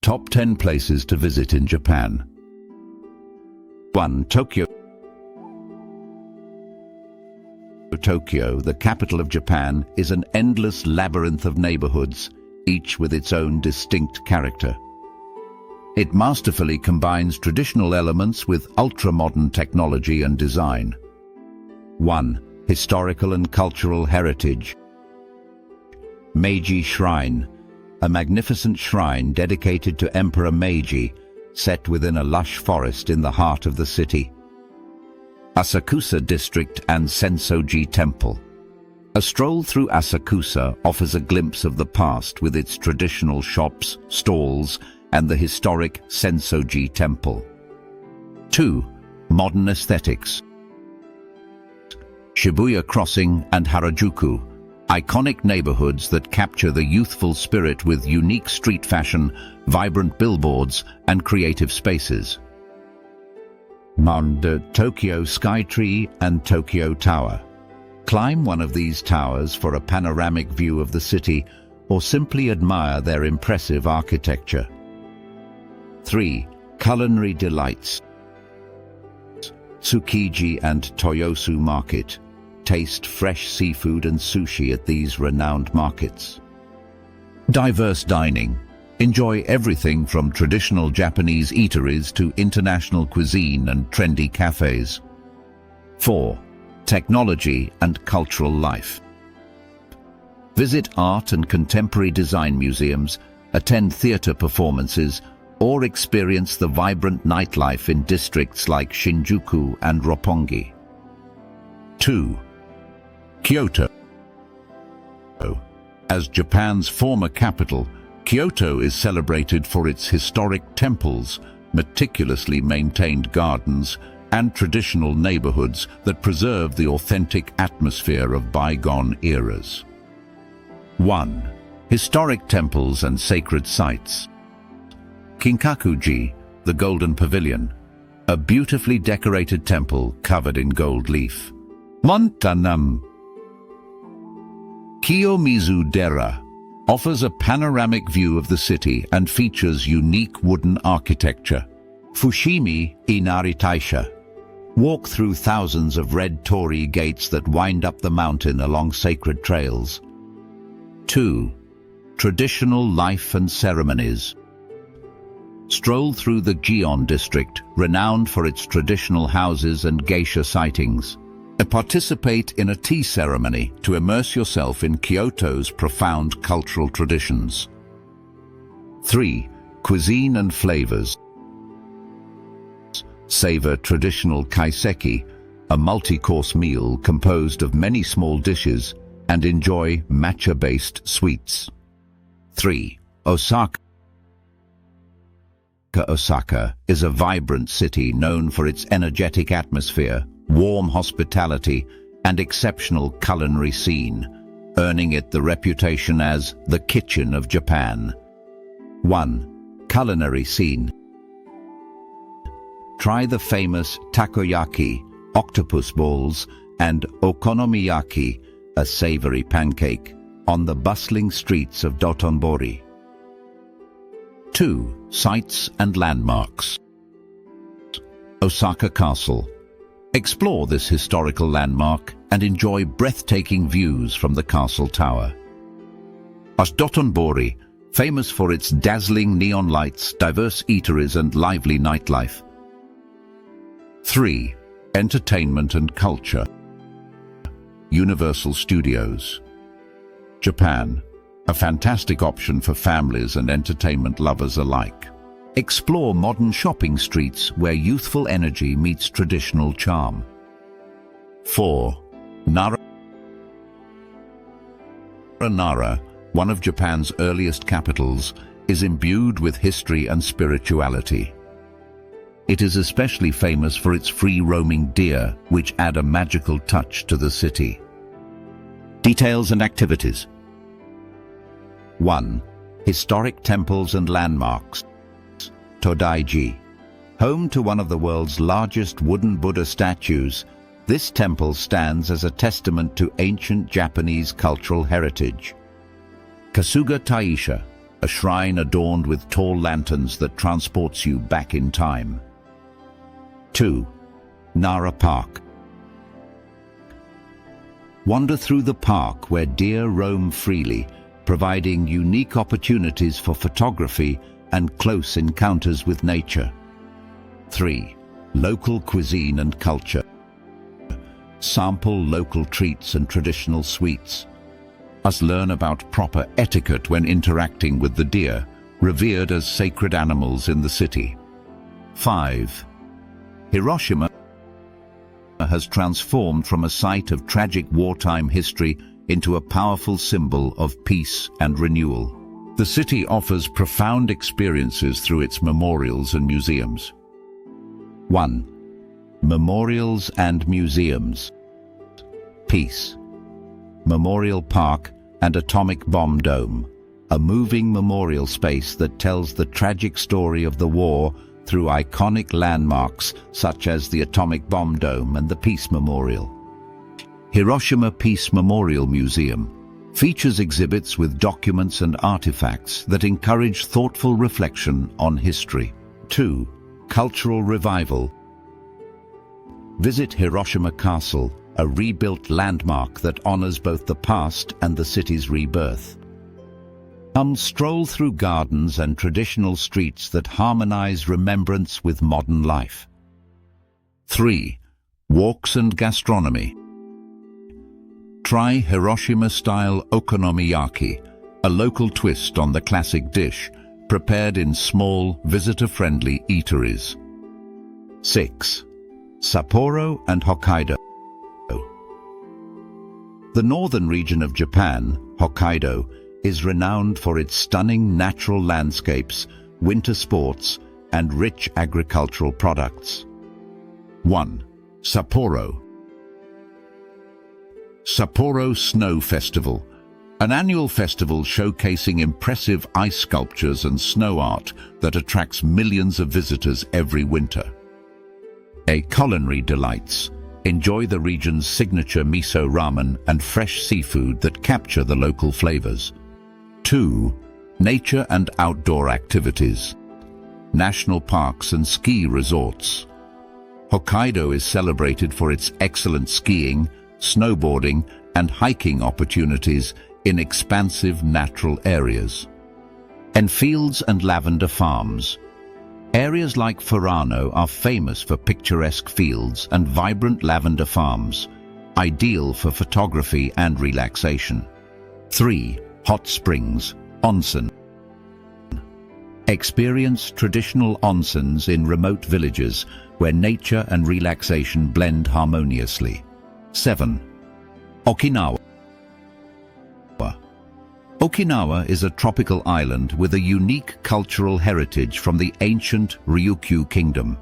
Top 10 places to visit in Japan. 1. Tokyo. Tokyo, the capital of Japan, is an endless labyrinth of neighborhoods, each with its own distinct character. It masterfully combines traditional elements with ultra-modern technology and design. 1. Historical and cultural heritage. Meiji Shrine, a magnificent shrine dedicated to Emperor Meiji, set within a lush forest in the heart of the city. Asakusa District and Sensoji Temple. A stroll through Asakusa offers a glimpse of the past with its traditional shops, stalls, and the historic Sensoji Temple. 2. Modern aesthetics. Shibuya Crossing and Harajuku, iconic neighborhoods that capture the youthful spirit with unique street fashion, vibrant billboards, and creative spaces. Tokyo Skytree and Tokyo Tower. Climb one of these towers for a panoramic view of the city, or simply admire their impressive architecture. 3. Culinary delights. Tsukiji and Toyosu Market. Taste fresh seafood and sushi at these renowned markets. Diverse dining. Enjoy everything from traditional Japanese eateries to international cuisine and trendy cafes. 4. Technology and cultural life. Visit art and contemporary design museums, attend theater performances, or experience the vibrant nightlife in districts like Shinjuku and Roppongi. 2. Kyoto. As Japan's former capital, Kyoto is celebrated for its historic temples, meticulously maintained gardens, and traditional neighborhoods that preserve the authentic atmosphere of bygone eras. 1. Historic temples and sacred sites. Kinkakuji, the Golden Pavilion, a beautifully decorated temple covered in gold leaf. Montanam. Kiyomizu-dera offers a panoramic view of the city and features unique wooden architecture. Fushimi Inari Taisha. Walk through thousands of red torii gates that wind up the mountain along sacred trails. 2. Traditional life and ceremonies. Stroll through the Gion district, renowned for its traditional houses and geisha sightings. Participate in a tea ceremony to immerse yourself in Kyoto's profound cultural traditions. 3. Cuisine and flavors. Savor traditional kaiseki, a multi-course meal composed of many small dishes, and enjoy matcha-based sweets. 3. Osaka. Osaka is a vibrant city known for its energetic atmosphere, warm hospitality, and exceptional culinary scene, earning it the reputation as the kitchen of Japan. 1. Culinary scene. Try the famous takoyaki, octopus balls, and okonomiyaki, a savory pancake, on the bustling streets of Dotonbori. 2. Sights and landmarks. Osaka Castle. Explore this historical landmark and enjoy breathtaking views from the castle tower. Dotonbori, famous for its dazzling neon lights, diverse eateries, and lively nightlife. 3. Entertainment and culture. Universal Studios. Japan, a fantastic option for families and entertainment lovers alike. Explore modern shopping streets where youthful energy meets traditional charm. 4. Nara. Nara, one of Japan's earliest capitals, is imbued with history and spirituality. It is especially famous for its free-roaming deer, which add a magical touch to the city. Details and activities. 1. Historic temples and landmarks. Todaiji. Home to one of the world's largest wooden Buddha statues, this temple stands as a testament to ancient Japanese cultural heritage. Kasuga Taisha, a shrine adorned with tall lanterns that transports you back in time. 2. Nara Park. Wander through the park where deer roam freely, providing unique opportunities for photography and close encounters with nature. 3. Local cuisine and culture. Sample local treats and traditional sweets. Learn about proper etiquette when interacting with the deer, revered as sacred animals in the city. 5. Hiroshima has transformed from a site of tragic wartime history into a powerful symbol of peace and renewal. The city offers profound experiences through its memorials and museums. 1. Memorials and museums. Peace. Memorial Park and Atomic Bomb Dome, a moving memorial space that tells the tragic story of the war through iconic landmarks such as the Atomic Bomb Dome and the Peace Memorial. Hiroshima Peace Memorial Museum features exhibits with documents and artifacts that encourage thoughtful reflection on history. 2. Cultural revival. Visit Hiroshima Castle, a rebuilt landmark that honors both the past and the city's rebirth. Come stroll through gardens and traditional streets that harmonize remembrance with modern life. 3. Walks and gastronomy. Try Hiroshima-style okonomiyaki, a local twist on the classic dish, prepared in small, visitor-friendly eateries. 6. Sapporo and Hokkaido. The northern region of Japan, Hokkaido, is renowned for its stunning natural landscapes, winter sports, and rich agricultural products. 1. Sapporo. Sapporo Snow Festival, an annual festival showcasing impressive ice sculptures and snow art that attracts millions of visitors every winter. A culinary delights. Enjoy the region's signature miso ramen and fresh seafood that capture the local flavors. 2. Nature and outdoor activities. National parks and ski resorts. Hokkaido is celebrated for its excellent skiing, snowboarding, and hiking opportunities in expansive natural areas. And fields and lavender farms. Areas like Furano are famous for picturesque fields and vibrant lavender farms, ideal for photography and relaxation. 3. Hot springs, onsen. Experience traditional onsens in remote villages where nature and relaxation blend harmoniously. 7. Okinawa. Okinawa is a tropical island with a unique cultural heritage from the ancient Ryukyu Kingdom.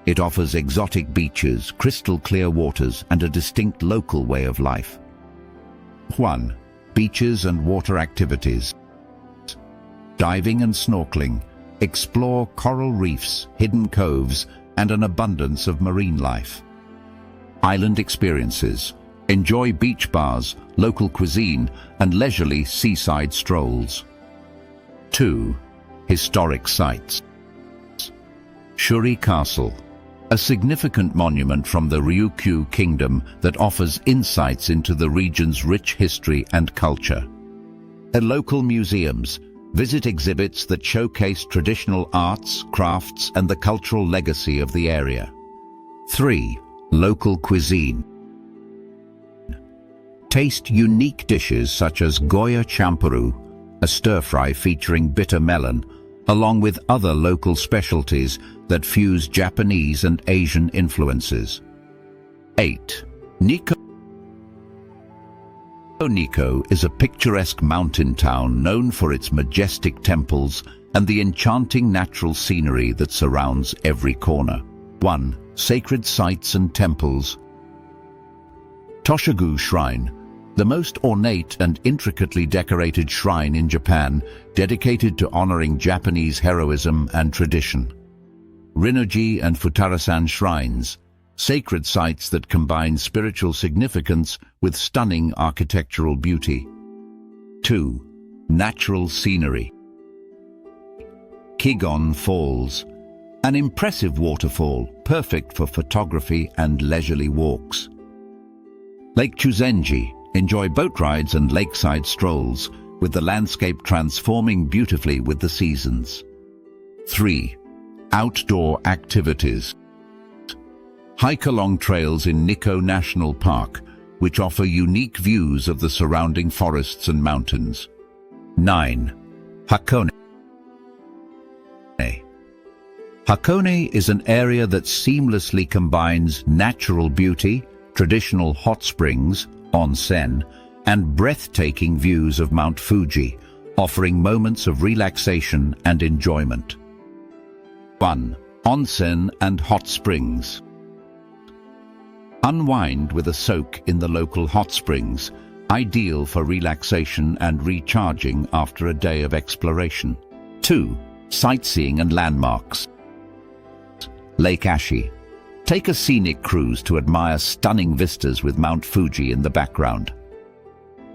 It offers exotic beaches, crystal-clear waters, and a distinct local way of life. 1. Beaches and water activities. Diving and snorkeling. Explore coral reefs, hidden coves, and an abundance of marine life. Island experiences. Enjoy beach bars, local cuisine, and leisurely seaside strolls. 2. Historic sites. Shuri Castle, a significant monument from the Ryukyu Kingdom that offers insights into the region's rich history and culture. At local museums, visit exhibits that showcase traditional arts, crafts, and the cultural legacy of the area. 3. Local cuisine. Taste unique dishes such as Goya Champuru, a stir-fry featuring bitter melon, along with other local specialties that fuse Japanese and Asian influences. 8. Nikko. Nikko is a picturesque mountain town known for its majestic temples and the enchanting natural scenery that surrounds every corner. 1. Sacred sites and temples. Toshogu Shrine, the most ornate and intricately decorated shrine in Japan, dedicated to honoring Japanese heroism and tradition. Rinnoji and Futarasan shrines, sacred sites that combine spiritual significance with stunning architectural beauty. 2. Natural scenery. Kigon Falls, an impressive waterfall perfect for photography and leisurely walks. Lake Chuzenji, enjoy boat rides and lakeside strolls, with the landscape transforming beautifully with the seasons. 3. Outdoor activities. Hike along trails in Nikko National Park, which offer unique views of the surrounding forests and mountains. 9. Hakone. Hakone is an area that seamlessly combines natural beauty, traditional hot springs, onsen, and breathtaking views of Mount Fuji, offering moments of relaxation and enjoyment. 1. Onsen and hot springs. Unwind with a soak in the local hot springs, ideal for relaxation and recharging after a day of exploration. 2. Sightseeing and landmarks. Lake Ashi. Take a scenic cruise to admire stunning vistas with Mount Fuji in the background.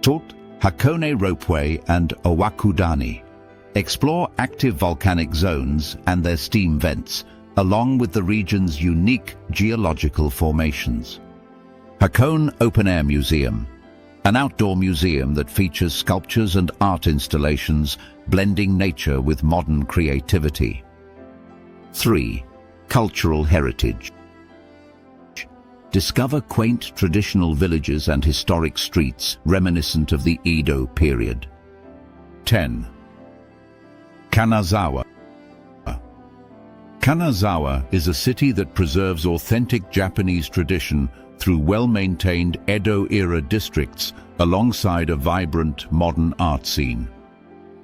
Tot, Hakone Ropeway and Owakudani. Explore active volcanic zones and their steam vents, along with the region's unique geological formations. Hakone Open Air Museum, an outdoor museum that features sculptures and art installations blending nature with modern creativity. 3. Cultural heritage. Discover quaint traditional villages and historic streets reminiscent of the Edo period. 10. Kanazawa. Kanazawa is a city that preserves authentic Japanese tradition through well-maintained Edo-era districts alongside a vibrant modern art scene.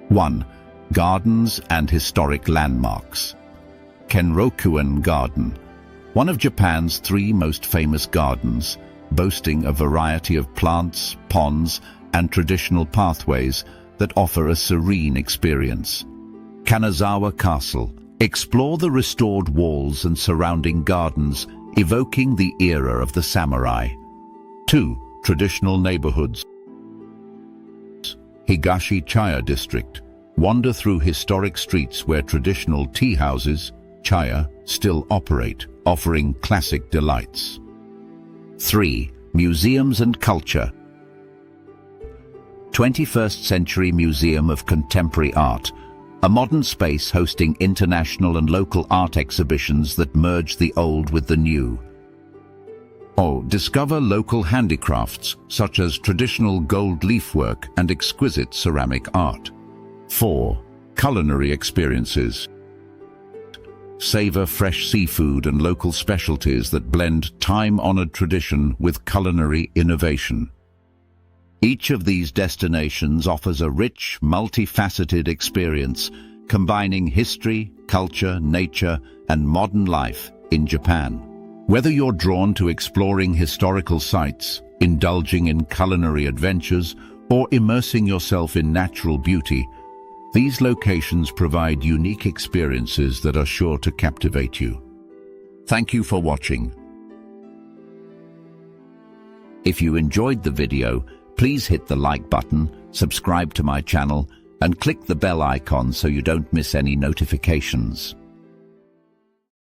1. Gardens and historic landmarks. Kenrokuen Garden, one of Japan's 3 most famous gardens, boasting a variety of plants, ponds, and traditional pathways that offer a serene experience. Kanazawa Castle. Explore the restored walls and surrounding gardens, evoking the era of the samurai. 2. Traditional neighborhoods. Higashi Chaya District. Wander through historic streets where traditional tea houses, chaya, still operate, offering classic delights. 3. Museums and culture. 21st Century Museum of Contemporary Art, a modern space hosting international and local art exhibitions that merge the old with the new. Discover local handicrafts such as traditional gold leafwork and exquisite ceramic art. 4. Culinary experiences. Savor fresh seafood and local specialties that blend time-honored tradition with culinary innovation. Each of these destinations offers a rich, multifaceted experience, combining history, culture, nature, and modern life in Japan. Whether you're drawn to exploring historical sites, indulging in culinary adventures, or immersing yourself in natural beauty, these locations provide unique experiences that are sure to captivate you. Thank you for watching. If you enjoyed the video, please hit the like button, subscribe to my channel, and click the bell icon so you don't miss any notifications.